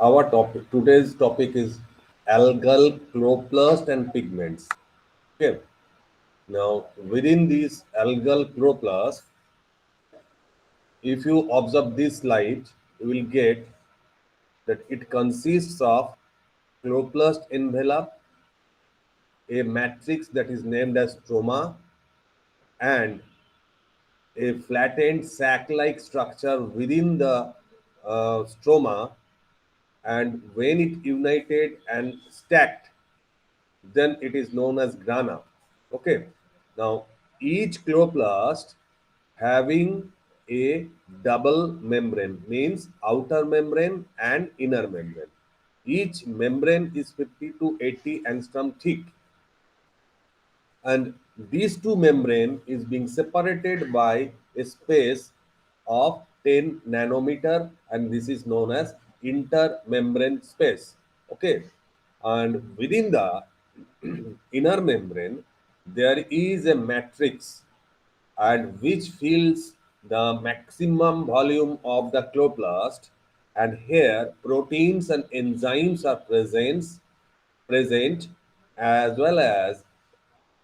Our topic today's topic is algal chloroplast and pigments. Okay. Now, within these algal chloroplast, if you observe this slide, you will get that it consists of chloroplast envelope, a matrix that is named as stroma, and a flattened sac-like structure within the stroma. And when it united and stacked, then it is known as grana. Okay. Now, each chloroplast having a double membrane means outer membrane and inner membrane. Each membrane is 50 to 80 angstrom thick, and these two membrane is being separated by a space of 10 nanometer, and this is known as intermembrane space. Okay. And within the inner membrane there is a matrix and which fills the maximum volume of the chloroplast, and here proteins and enzymes are present, as well as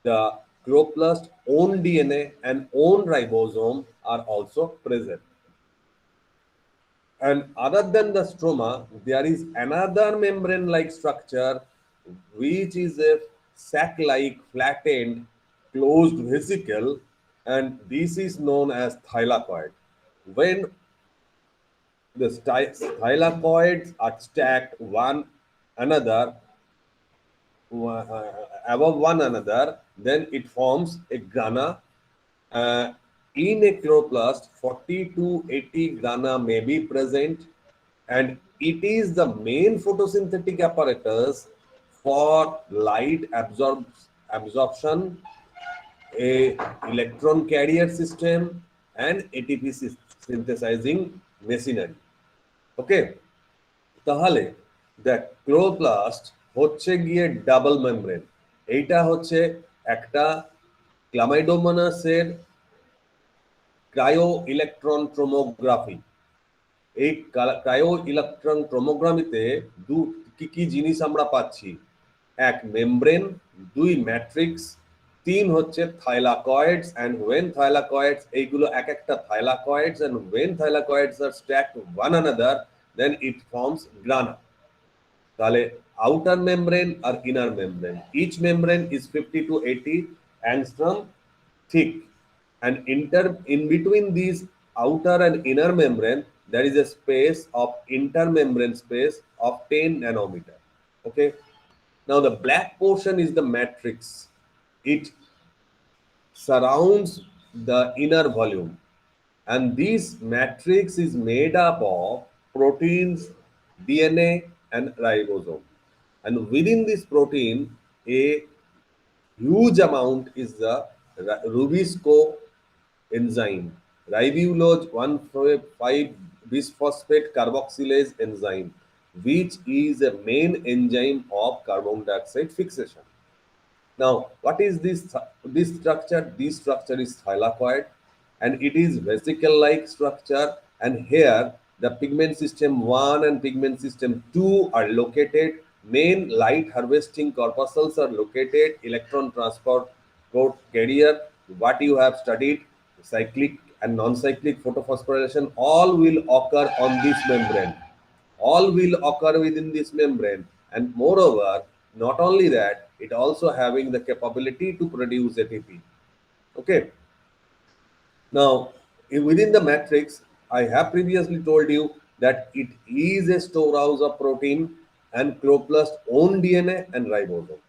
the chloroplast own DNA and own ribosome are also present. And other than the stroma, there is another membrane-like structure, which is a sac-like flattened closed vesicle, and this is known as thylakoid. When the thylakoids are stacked one another above one another, then it forms a grana. Uh, in a chloroplast, 40 to 80 grana may be present, and it is the main photosynthetic apparatus for light absorption, a electron carrier system, and ATP synthesizing machinery. Okay. তাহলে the chloroplast হচ্ছে গিয়ে double membrane. এইটা হচ্ছে একটা ক্লামাইডোমোনাসের cryo electron ট্রোমোগ্রাফি। এই cryo electron ট্রোমোগ্রাফিতে কি কি জিনিস আমরা পাচ্ছি? এক মেমব্রেন, দুই ম্যাট্রিক্স, তিন হচ্ছে থাইলাকয়েডস, এন্ড ওয়েন থাইলাকয়েডস এইগুলো এক একটা thylakoids, and when thylakoids are stacked one another, then it forms grana. তাহলে outer membrane or inner membrane, each membrane is 50 to 80 angstrom thick, and in between these outer and inner membrane there is a space of intermembrane space of 10 nanometer. Okay. Now the black portion is the matrix. It surrounds the inner volume, and this matrix is made up of proteins, DNA, and ribosome. And within this protein, a huge amount is the rubisco enzyme, ribulose 1,5 bisphosphate carboxylase enzyme, which is a main enzyme of carbon dioxide fixation. Now, what is this structure? This structure is thylakoid, and it is vesicle-like structure. And here, the pigment system 1 and pigment system 2 are located. Main light harvesting corpuscles are located. Electron transport code carrier, what you have studied, cyclic and non-cyclic photophosphorylation, all will occur on this membrane. All will occur within this membrane, and moreover, not only that, it also having the capability to produce ATP. Okay. Now, within the matrix, I have previously told you that it is a storehouse of protein and chloroplast own DNA and ribosome.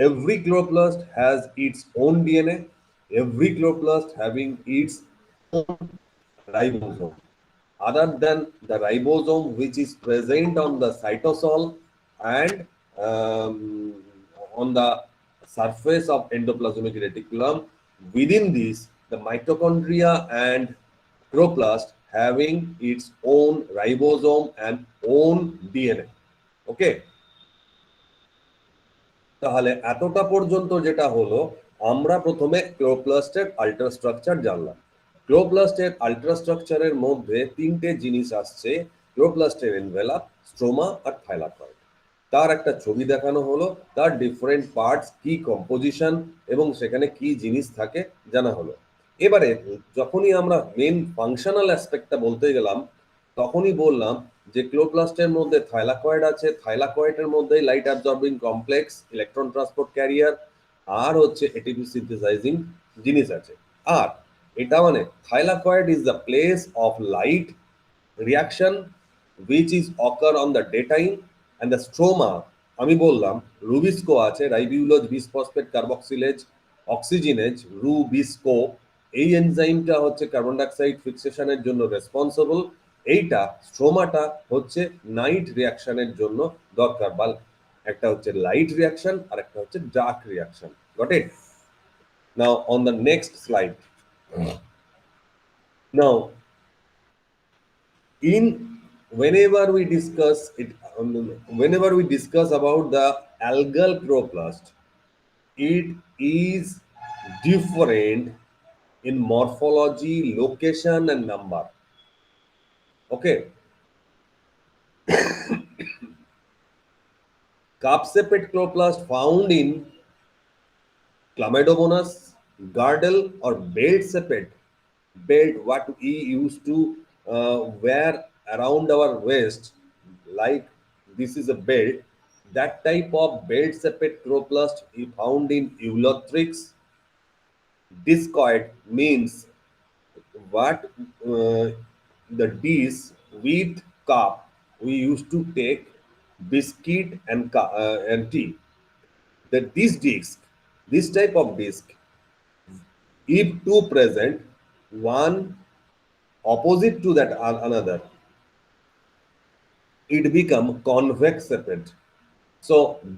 Every chloroplast has its own DNA. Every chloroplast having its own ribosome. Other than the ribosome, which is present on the cytosol and on the surface of endoplasmic reticulum, within this, the mitochondria and chloroplast having its own ribosome and own DNA. Okay. তাহলে এতটা পর্যন্ত যেটা হলো, আমরা প্রথমে ক্লোরোপ্লাস্টের আল্ট্রাস্ট্রাকচার জানলাম। ক্লোরোপ্লাস্টের আল্ট্রাস্ট্রাকচারের মধ্যে তিনটে জিনিস আসছে। ক্লোরোপ্লাস্টের এনভেলাপ, স্ট্রোমা আর থাইলাকয়েড। তার একটা ছবি দেখানো হলো, তার ডিফারেন্ট পার্টস কি কম্পোজিশন এবং সেখানে কি জিনিস থাকে জানা হলো। এবারে যখনই আমরা মেন ফাংশনাল অ্যাসপেক্টটা বলতে গেলাম, তখনই বললাম যে ক্লোরোপ্লাস্টের মধ্যে থাইলাকয়েড আছে, থাইলাকয়েডের মধ্যে light absorbing complex, electron transport carrier আর হচ্ছে এটিপি সিনথেসাইজিং জিনিস আছে। আর এটা মানে thylakoid is the place of light reaction which is occur on the daytime, and the stroma আমি বললাম রুবিস্কো আছে, রাইবিউলোজ বিসফসফেট কার্বক্সিলেজ অক্সিজেনেজ রুবিস্কো। এই এনজাইমটা হচ্ছে কার্বন ডাইঅক্সাইড ফিক্সেশনের জন্য রেসপন্সিবল। এইটা স্ট্রোমাটা হচ্ছে নাইট রিয়াকশনের জন্য দরকার, বা একটা হচ্ছে লাইট রিয়াকশন আর একটা হচ্ছে dark reaction. Got it? Now on the next slide. Now in whenever we discuss it, whenever we discuss about the algal chloroplast, it is different in morphology, location and number. Okay, cup-sepate chloroplast found in Chlamydomonas, girdle or belt sepate. Belt what we used to wear around our waist, like this is a belt. That type of belt sepate chloroplast is found in Eulothrix. Discoid means what the dish with cup we used to take biscuit and and tea. That this type of disc, if two present, one opposite to that another, it become convex sepate. So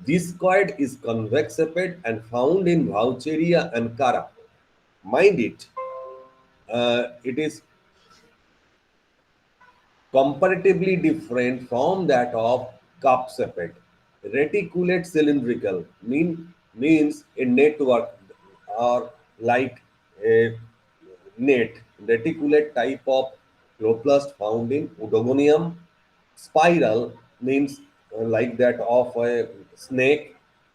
discoid is convex sepate and found in Vaucheria and Cara. Mind it, it is comparatively different from that of cup sepate. Reticulate cylindrical means a network or like a net. Reticulate type of chloroplast found in Odogonium. Spiral means like that of a snake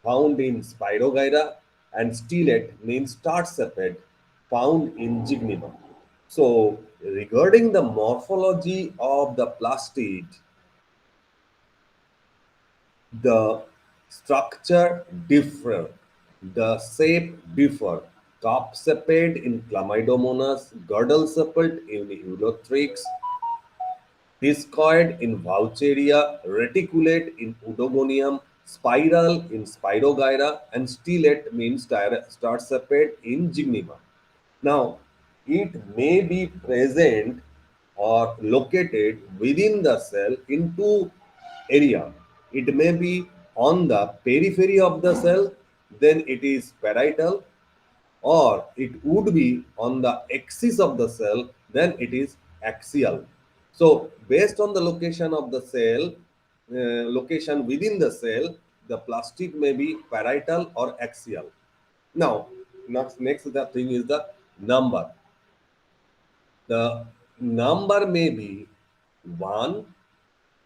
found in Spirogyra, and stellate means star sepate found in Gygnema. So, regarding the morphology of the plastid, the structure differ, the shape differ. Cup sepate in Chlamydomonas, girdle sepate in Eulothrix, discoid in Vaucheria, reticulate in Odogonium, spiral in Spirogyra, and stellate means star sepate in Gygnema. Now, it may be present or located within the cell in two area. It may be on the periphery of the cell, then it is parietal, or it would be on the axis of the cell, then it is axial. So, based on the location of the cell, location within the cell, the plastic may be parietal or axial. Now, next the thing is the number. The number may be one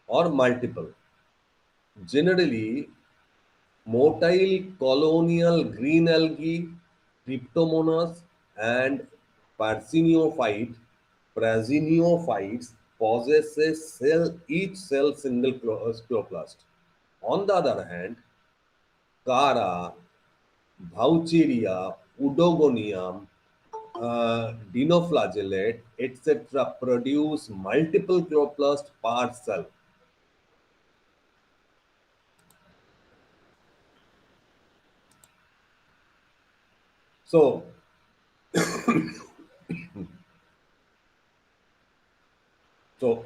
or multiple. Generally, motile colonial green algae, Cryptomonas, and Prasinophytes possesses each cell single chloroplast. On the other hand, Cara, Vaucheria, Udogonium, dinoflagellate, etc., produce multiple chloroplast per cell. So,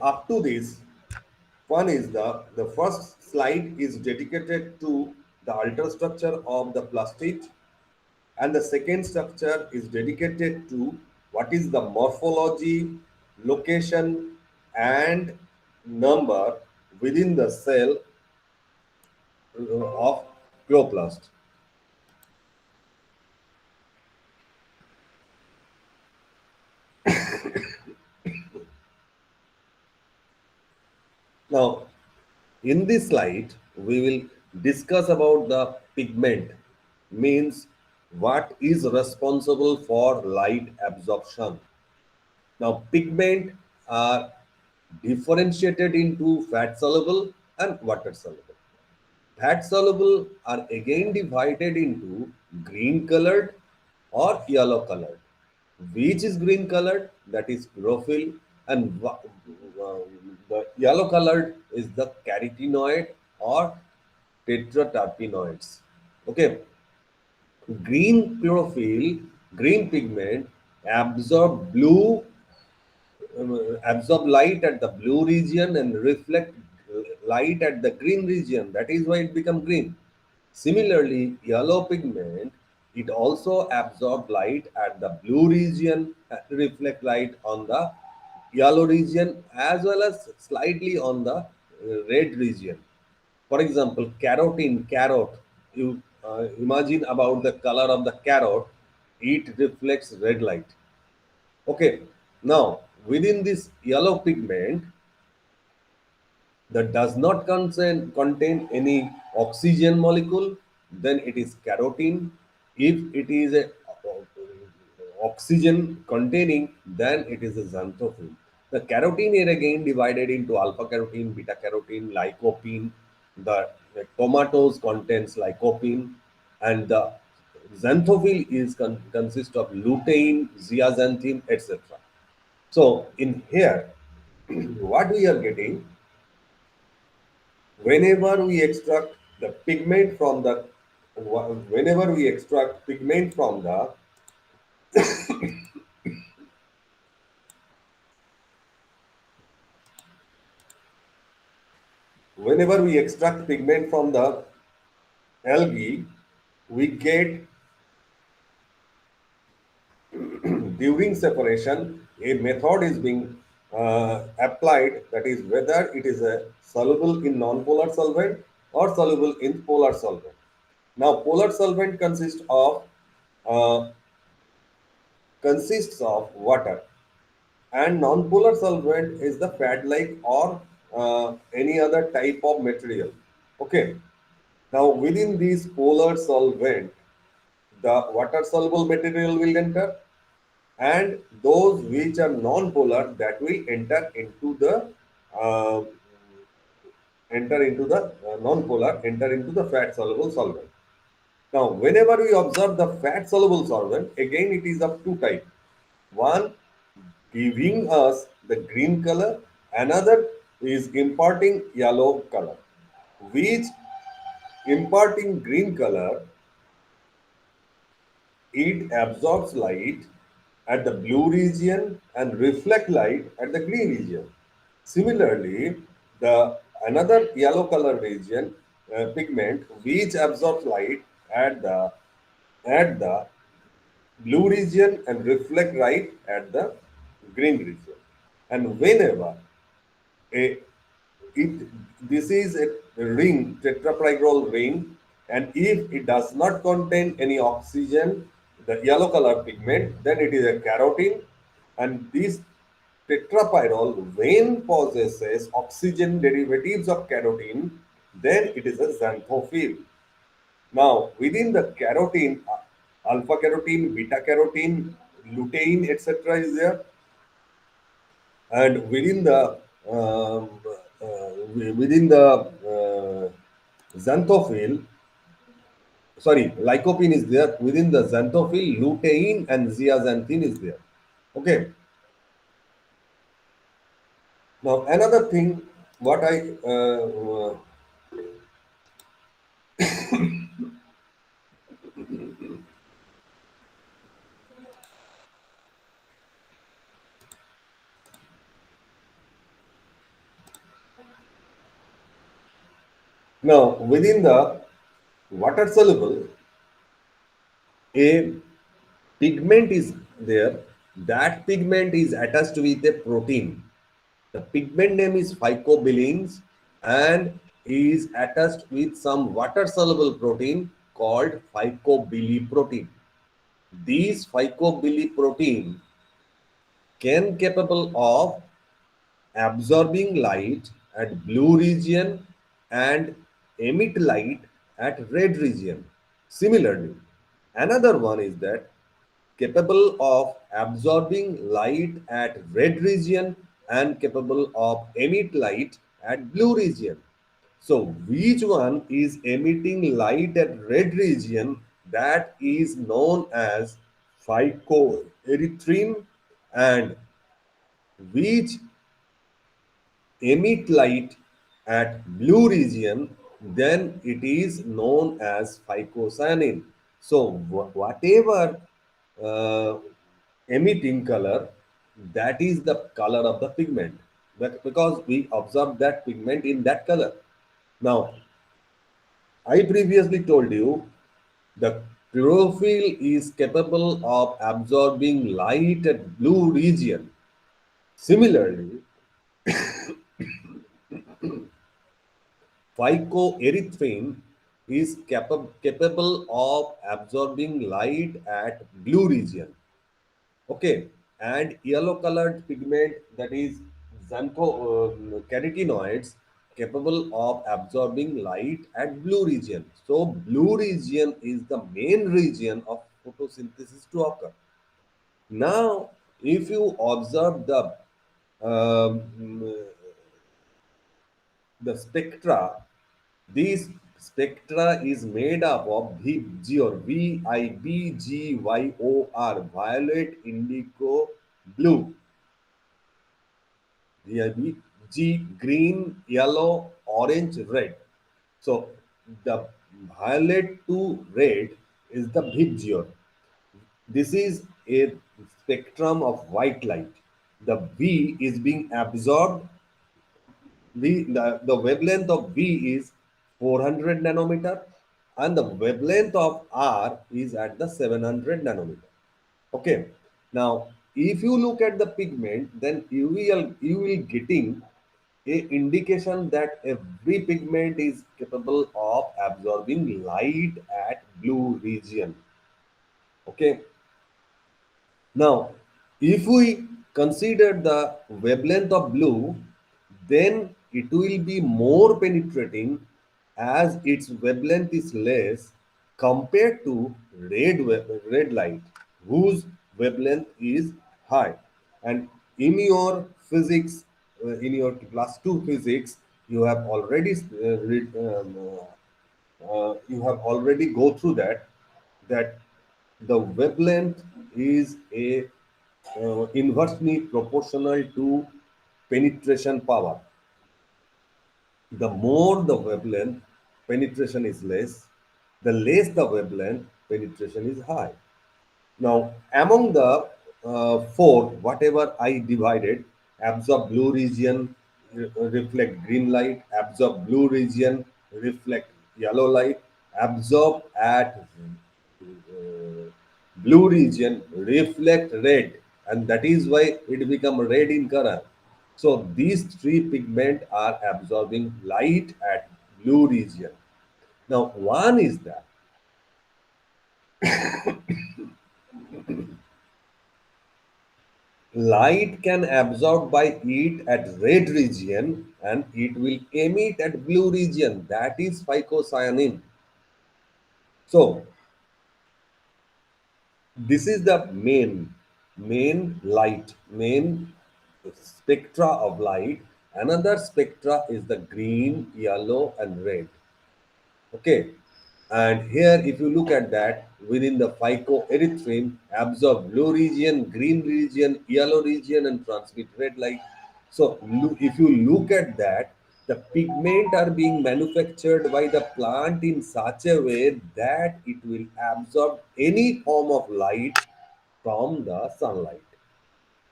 up to this, one is the first slide is dedicated to the ultrastructure of the plastid, and the second structure is dedicated to what is the morphology, location, and number within the cell of chloroplast. Now, in this slide, we will discuss about the pigment, means what is responsible for light absorption. Now, pigment are differentiated into fat soluble and water soluble. Fat soluble are again divided into green colored or yellow colored. Which is green colored? That is chlorophyll, and the yellow colored is the carotenoid or tetraterpenoids. Okay, green chlorophyll, green pigment absorb absorb light at the blue region and reflect light at the green region. That is why it become green. Similarly, yellow pigment, it also absorb light at the blue region and reflect light on the yellow region as well as slightly on the red region. For example, carrot, you imagine about the color of the carrot, it reflects red light. Okay, now within this yellow pigment that does not contain any oxygen molecule, then it is carotene. If it is a oxygen containing, then it is a xanthophyll. The carotene are again divided into alpha carotene, beta carotene, lycopene. The tomatoes contains lycopene, and the xanthophyll is consist of lutein, zeaxanthin, etc. So in here, what we are getting, whenever we extract the pigment from the whenever we extract pigment from the whenever we extract pigment from the algae, we get during separation a method is being applied, that is whether it is a soluble in non-polar solvent or soluble in polar solvent. Now polar solvent uh, consists of water, and non-polar solvent is the fat like or any other type of material. Okay, now within these polar solvent, the water soluble material will enter, and those which are non-polar, that will uh, enter into the non-polar enter into the fat soluble solvent. Now whenever we observe the fat soluble solvent, again it is of two types. One giving us the green color, another is imparting yellow color. Which imparting green color, it absorbs light at the blue region and reflect light at the green region. Similarly, the another yellow color region pigment which absorbs light at the blue region and reflect light at the green region. And whenever a it this is a ring, tetrapyrrole ring, and if it does not contain any oxygen, the yellow color pigment, then it is a carotene. And this tetrapyrrole, when possesses oxygen derivatives of carotene, then it is a xanthophyll. Now within the carotene, alpha carotene, beta carotene, lutein, etc. is there. And um, within the xanthophyll, sorry, lycopene is there. Within the xanthophyll, lutein and zeaxanthin is there. Okay, now another thing, what I now within the water soluble, a pigment is there. That pigment is attached with a protein. The pigment name is phycobilins and is attached with some water soluble protein called phycobiliprotein. These phycobiliprotein can capable of absorbing light at blue region and emit light at red region. Similarly, another one is that capable of absorbing light at red region and capable of emit light at blue region. So which one is emitting light at red region? That is known as phycoerythrin, and which emit light at blue region, then it is known as phycocyanin. So whatever uh, emitting color, that is the color of the pigment. But because we observe that pigment in that color. Now, I previously told you the chlorophyll is capable of absorbing light at blue region. Similarly, phycoerythrin is capable of absorbing light at blue region. Okay, and yellow colored pigment, that is carotenoids, capable of absorbing light at blue region. So blue region is the main region of photosynthesis to occur. Now, if you observe um, the spectra, these spectra is made up of VIBGYOR, VIBGYOR, violet, indigo, blue, VIBG, green, yellow, orange, red. So the violet to red is the VIBGYOR. This is a spectrum of white light. The V is being absorbed. The wavelength of V is 400 nanometer, and the wavelength of R is at the 700 nanometer. Okay. Now, if you look at the pigment, then you will getting a indication that every pigment is capable of absorbing light at blue region. Okay. Now, if we consider the wavelength of blue, then it will be more penetrating as its wavelength is less compared to red light, whose wavelength is high. And in your physics, in your class 2 physics, you have already you have already go through that the wavelength is a inversely proportional to penetration power. The more the wavelength, penetration is less. The less the wavelength, penetration is high. Now, among the four, whatever I divided, absorb blue region, reflect green light, absorb blue region, reflect yellow light, absorb at blue region, reflect red, and that is why it become red in color. So these three pigment are absorbing light at blue region. Now, one is that light can absorb by it at red region and it will emit at blue region. That is phycocyanin. So this is the main light, main spectra of light. Another spectra is the green, yellow, and red. Okay. And here, if you look at that, within the phycoerythrin, absorb blue region, green region, yellow region, and transmit red light. So, if you look at that, the pigment are being manufactured by the plant in such a way that it will absorb any form of light from the sunlight.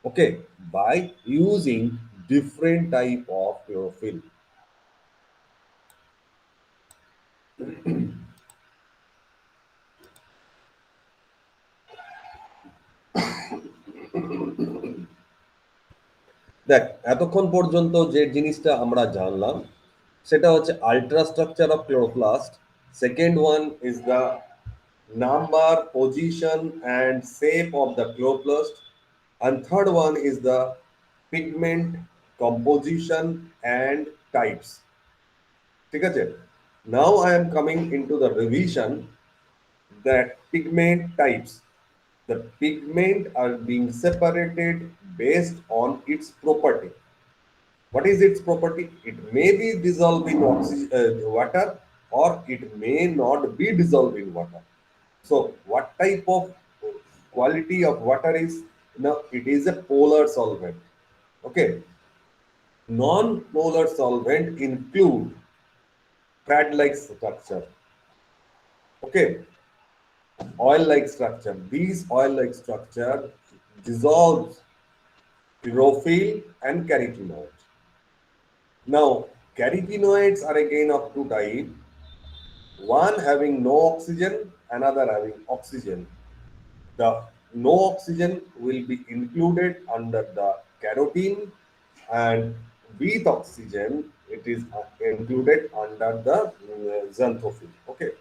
Okay, by using different type of chlorophyll. দেখ এতক্ষণ পর্যন্ত যে জিনিসটা আমরা জানলাম সেটা হচ্ছে ultrastructure of chloroplast, second one is the number, position and shape of the chloroplast, and third one is the pigment composition and types. ঠিক আছে? Now I am coming into the revision that pigment types. The pigment are being separated based on its property. What is its property? It may be dissolved in water, or it may not be dissolved in water. So what type of quality of water is? Now it is a polar solvent. Okay. Non-polar solvent include pad-like structure. Okay. Oil-like structure. These oil-like structure dissolves chlorophyll and carotenoid. Now, carotenoids are again of two types. One having no oxygen, another having oxygen. The no oxygen will be included under the carotene, and with oxygen it is included under the xanthophyll. Okay.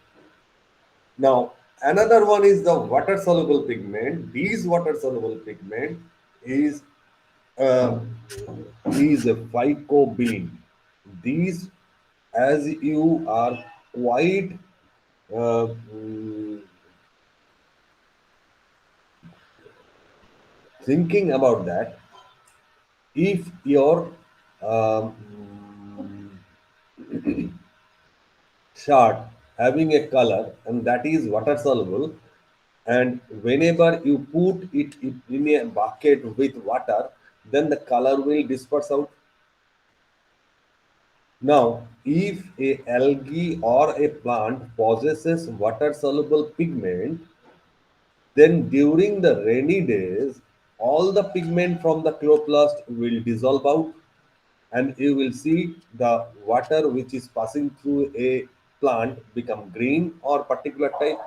Now another one is the water soluble pigment. These water soluble pigment is uh, a phycobilin. These, as you are quite uh, mm, thinking about that, if your um, chart having a color and that is water soluble, and whenever you put it in a bucket with water, then the color will disperse out. Now if a algae or a plant possesses water soluble pigment, then during the rainy days all the pigment from the chloroplast will dissolve out, and you will see the water which is passing through a plant become green or particular type.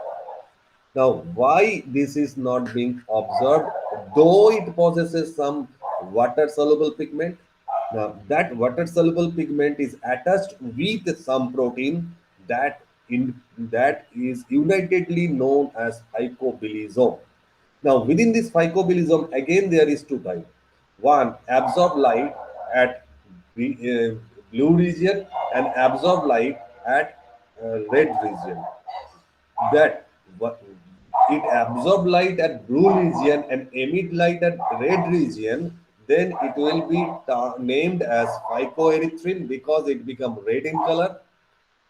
Now why this is not being observed, though it possesses some water soluble pigment? Now that water soluble pigment is attached with some protein that in that is unitedly known as phycobilisome. Now, within this phycobilism, again there is two types. One, absorb light at blue region, and absorb light at red region. That it absorb light at blue region and emit light at red region, then it will be named as phycoerythrin because it become red in color,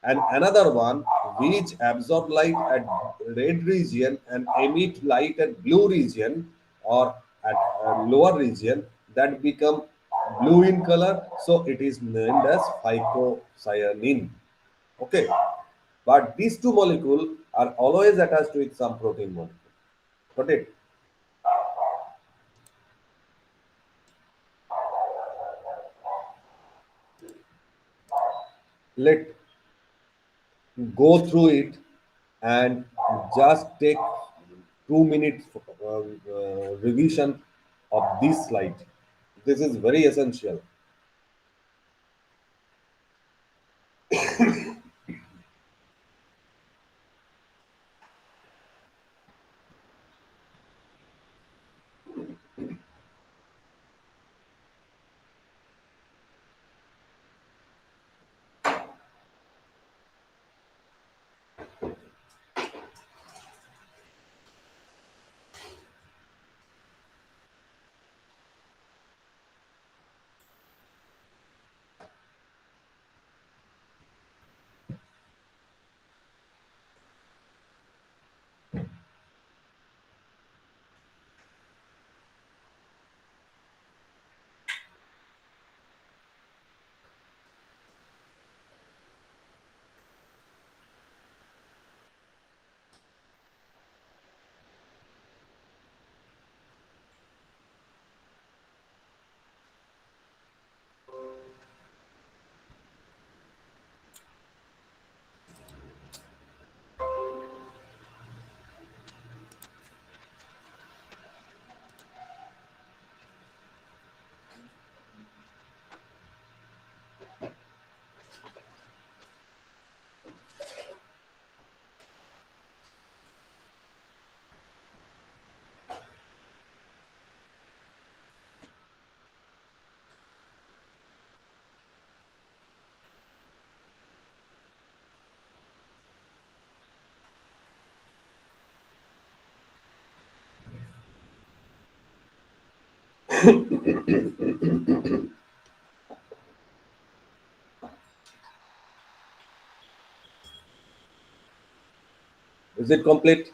and another one which absorb light at red region and emit light at blue region or at lower region, that become blue in color, so it is named as phycocyanin. Okay, but these two molecules are always attached with some protein molecule. Got it? Let go through it and just take 2 minutes revision of this slide. This is very essential. Is it complete?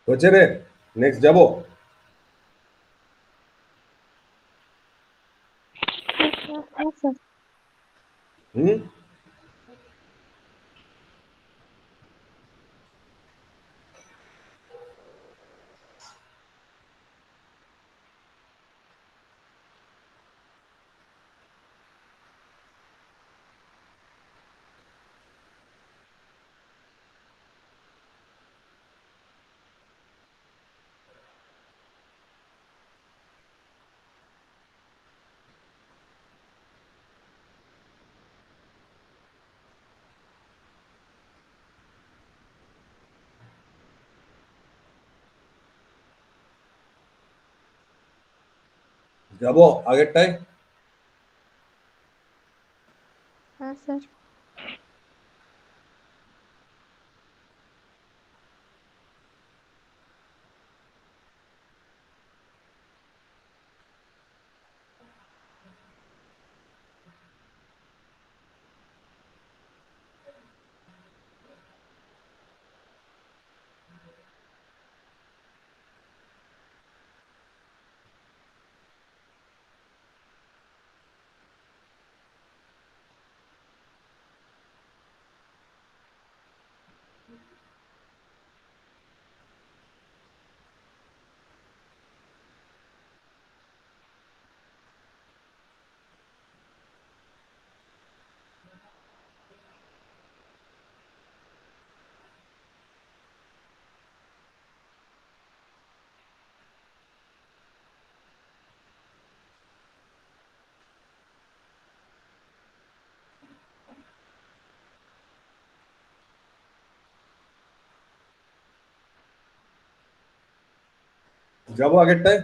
হচ্ছে রে next যাব Yes, sir. হুম যাব আগেরটায় Yes, sir. যাব আগেরটায়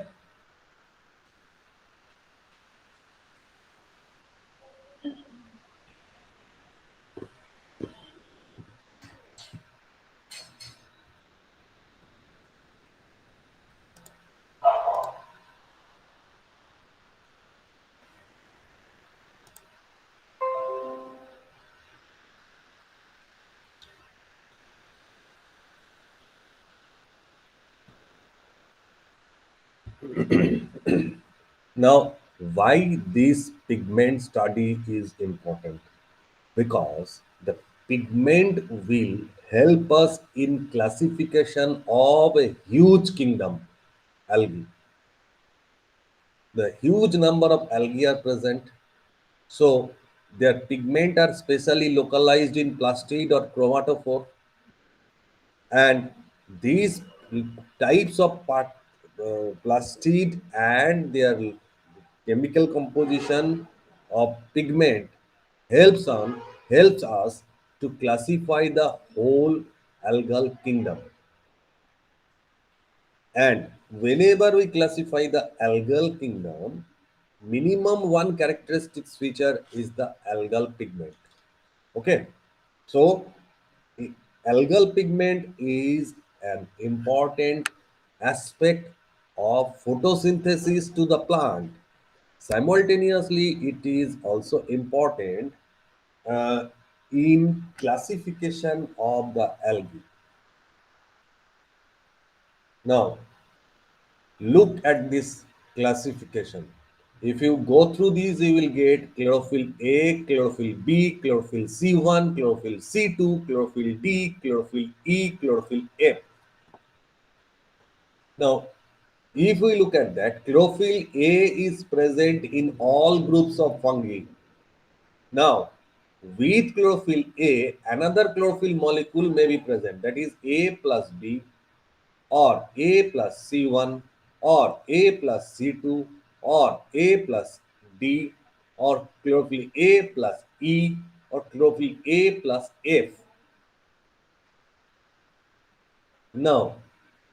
now why this pigment study is important because the pigment will help us in classification of a huge kingdom algae. The huge number of algae are present, so their pigment are specially localized in plastid or chromatophore, and these types of plastid and their chemical composition of pigment helps on helps us to classify the whole algal kingdom. And whenever we classify the algal kingdom, minimum one characteristic feature is the algal pigment. Okay, so algal pigment is an important aspect of photosynthesis to the plant. Simultaneously, it is also important uh, in classification of the algae. Now, look at this classification. If you go through these, you will get chlorophyll A, chlorophyll B, chlorophyll C1, chlorophyll C2, chlorophyll D, chlorophyll E, chlorophyll F. Now, if we look at that, chlorophyll A is present in all groups of fungi. Now, with chlorophyll A, another chlorophyll molecule may be present, that is A plus B, or A plus C1, or A plus C2, or A plus D, or chlorophyll A plus E, or chlorophyll A plus F. Now,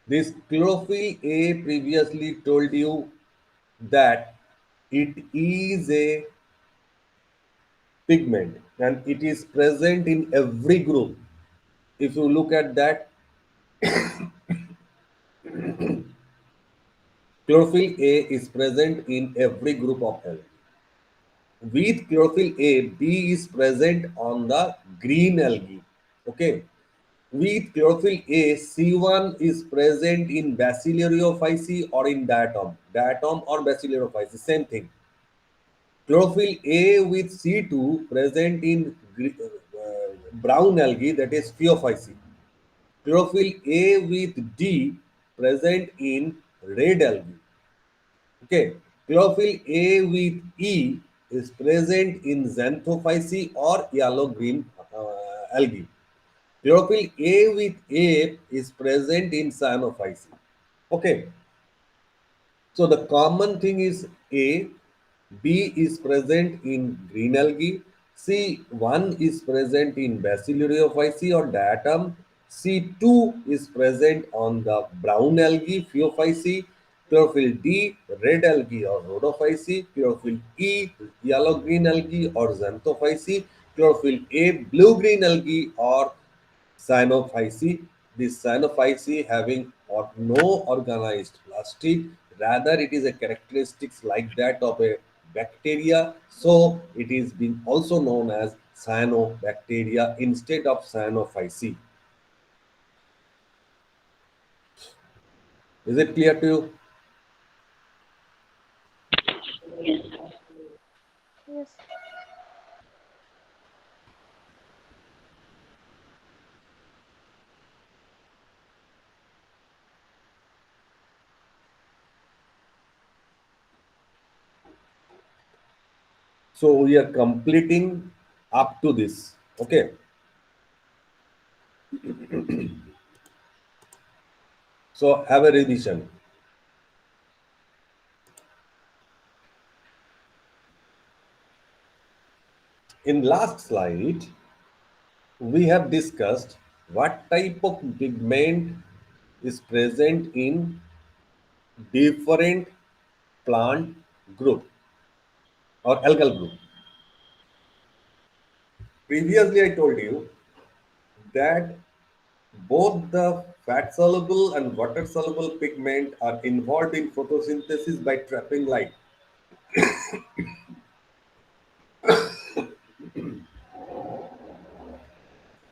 this chlorophyll A previously told you that it is a pigment and it is present in every group. If you look at that, chlorophyll A is present in every group of algae. With chlorophyll A, B is present on the green algae. Okay. With chlorophyll A, C1 is present in Basilarophyceae or in diatom. Diatom or Basilarophyceae, same thing. Chlorophyll A with C2 present in brown algae, that is Phaeophyceae. Chlorophyll A with D present in red algae. Okay. Chlorophyll A with E is present in Xanthophyceae or yellow green algae. Chlorophyll A with A is present in Cyanophyceae. Okay. So the common thing is A, B is present in green algae, C1 is present in Basilarophyceae or diatom, C2 is present on the brown algae, Phaeophyceae, chlorophyll D, red algae or Rhodophyceae, chlorophyll E, yellow-green algae or Xanthophyceae, chlorophyll A, blue-green algae or Cyanophyceae. This Cyanophyceae having or no organized plastic, rather it is a characteristics like that of a bacteria. So it is being also known as cyanobacteria instead of Cyanophyceae. Is it clear to you? Yes. So we are completing up to this. Okay. So have a revision. In last slide, we have discussed what type of pigment is present in different plant group or algal group. Previously, I told you that both the fat soluble and water soluble pigment are involved in photosynthesis by trapping light.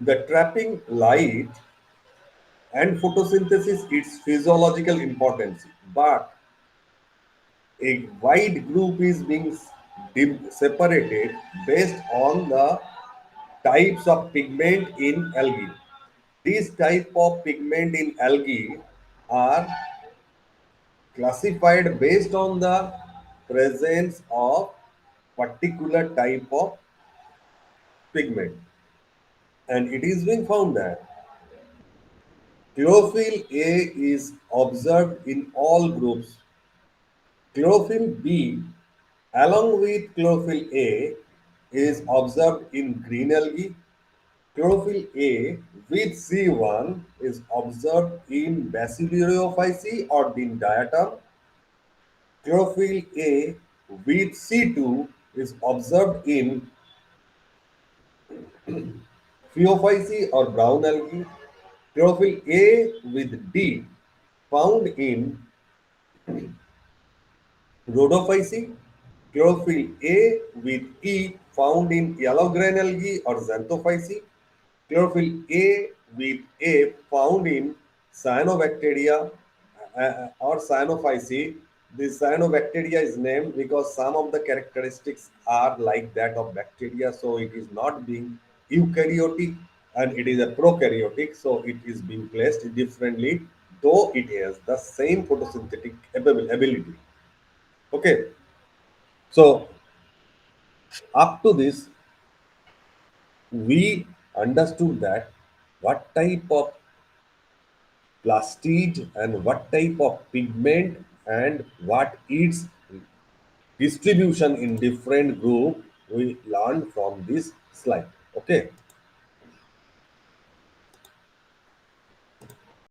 The trapping light and photosynthesis its physiological importance, but a wide group is being separated based on the types of pigment in algae. These type of pigment in algae are classified based on the presence of particular type of pigment. And it is being found that chlorophyll A is observed in all groups. Chlorophyll B along with chlorophyll A is observed in green algae. Chlorophyll A with C1 is observed in Basilarophyceae or in diatom. Chlorophyll A with C2 is observed in Phaeophyceae or brown algae. Chlorophyll A with D found in Rhodophyceae. Chlorophyll A with E found in yellow grain algae or xanthophyceae. Chlorophyll A with A found in cyanobacteria or cyanophyceae. This cyanobacteria is named because some of the characteristics are like that of bacteria, so it is not being eukaryotic and it is a prokaryotic, so it is being placed differently, though it has the same photosynthetic ability. Okay, so up to this, we understood that what type of plastid and what type of pigment and what its distribution in different group we learned from this slide. Okay.